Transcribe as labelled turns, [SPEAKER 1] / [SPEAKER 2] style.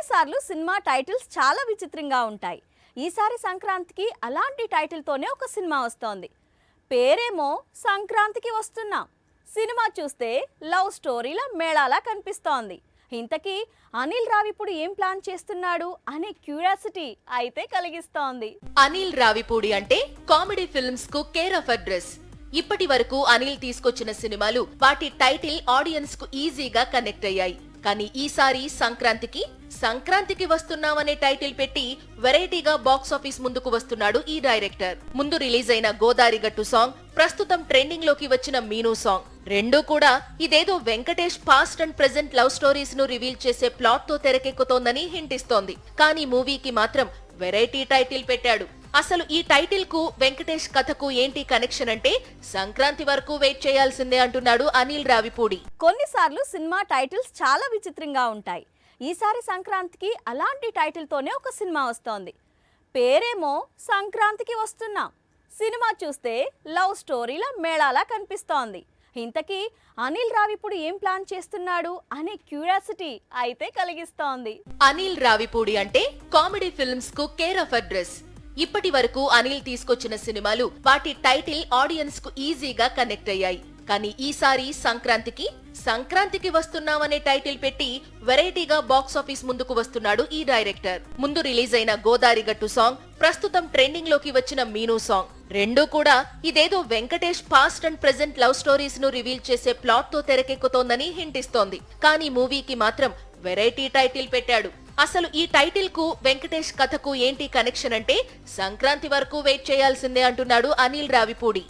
[SPEAKER 1] కొన్నిసార్లు cinema titles చాలా విచిత్రంగా ఉంటాయి. ఈసారి సంక్రాంతికి అలాంటి టైటిల్తోనే ఒక సినిమా వస్తోంది. పేరేమో సంక్రాంతికి వస్తున్నాం, సినిమా చూస్తే లవ్ స్టోరీల మేళాలా కనిపిస్తోంది. ఇంతకీ అనిల్ రావిపూడి ఏం ప్లాన్ చేస్తున్నాడు అనే క్యూరియాసిటీ అయితే కలిగిస్తోంది.
[SPEAKER 2] అనిల్ రావిపూడి అంటే కామెడీ ఫిల్మ్స్ కు కేర్ ఆఫ్ అడ్రస్. ఇప్పటి వరకు అనిల్ తీసుకొచ్చిన సినిమాలు వాటి టైటిల్ ఆడియన్స్ కు ఈజీగా కనెక్ట్ అయ్యాయి. కానీ ఈసారి సంక్రాంతికి వస్తున్నామనే టైటిల్ పెట్టి వెరైటీగా బాక్సాఫీస్ ముందుకు వస్తున్నాడు ఈ డైరెక్టర్. ముందు రిలీజ్ అయిన గోదారి గట్టు సాంగ్, ప్రస్తుతం ట్రెండింగ్ లోకి వచ్చిన మీనూ సాంగ్ రెండూ కూడా ఇదేదో Venkatesh past and present love stories ను రివీల్ చేసే ప్లాట్ తో తెరకెక్కుతోందని హింట్ ఇస్తోంది. కానీ మూవీకి మాత్రం వెరైటీ టైటిల్ పెట్టాడు. అసలు ఈ టైటిల్ కు వెంకటేష్ కథకు ఏంటి కనెక్షన్ అంటే సంక్రాంతి వరకు వెయిట్ చేయాల్సిందే అంటున్నాడు అనిల్ రావిపూడి.
[SPEAKER 1] కొన్నిసార్లు సినిమా టైటిల్స్ చాలా విచిత్రంగా ఉంటాయి. ఈసారి సంక్రాంతికి అలాంటి టైటిల్తోనే ఒక సినిమా వస్తోంది. పేరేమో సంక్రాంతికి వస్తున్నాం, సినిమా చూస్తే లవ్ స్టోరీల మేళాలా కనిపిస్తోంది. ఇంతకీ అనిల్ రావిపూడి ఏం ప్లాన్ చేస్తున్నాడు అనే క్యూరియాసిటీ అయితే కలిగిస్తోంది.
[SPEAKER 2] అనిల్ రావిపూడి అంటే కామెడీ ఫిల్మ్స్ కు కేర్ ఆఫ్ అడ్రస్. ఇప్పటి వరకు అనిల్ తీసుకొచ్చిన సినిమాలు వాటి టైటిల్ ఆడియన్స్ కు ఈజీగా కనెక్ట్ అయ్యాయి. కానీ ఈసారి సంక్రాంతికి వస్తున్నామనే టైటిల్ పెట్టి వెరైటీగా బాక్సాఫీస్ ముందుకు వస్తున్నాడు ఈ డైరెక్టర్. ముందు రిలీజ్ అయిన గోదారి గట్టు సాంగ్, ప్రస్తుతం ట్రెండింగ్ లోకి వచ్చిన మీనూ సాంగ్ రెండూ కూడా ఇదేదో Venkatesh past and present love stories ను రివీల్ చేసే ప్లాట్ తో తెరకెక్కుతోందని హింట్ ఇస్తోంది. కానీ మూవీకి మాత్రం వెరైటీ టైటిల్ పెట్టాడు. అసలు ఈ టైటిల్ కు వెంకటేష్ కథకు ఏంటి కనెక్షన్ అంటే సంక్రాంతి వరకు వెయిట్ చేయాల్సిందే అంటున్నాడు అనిల్ రావిపూడి.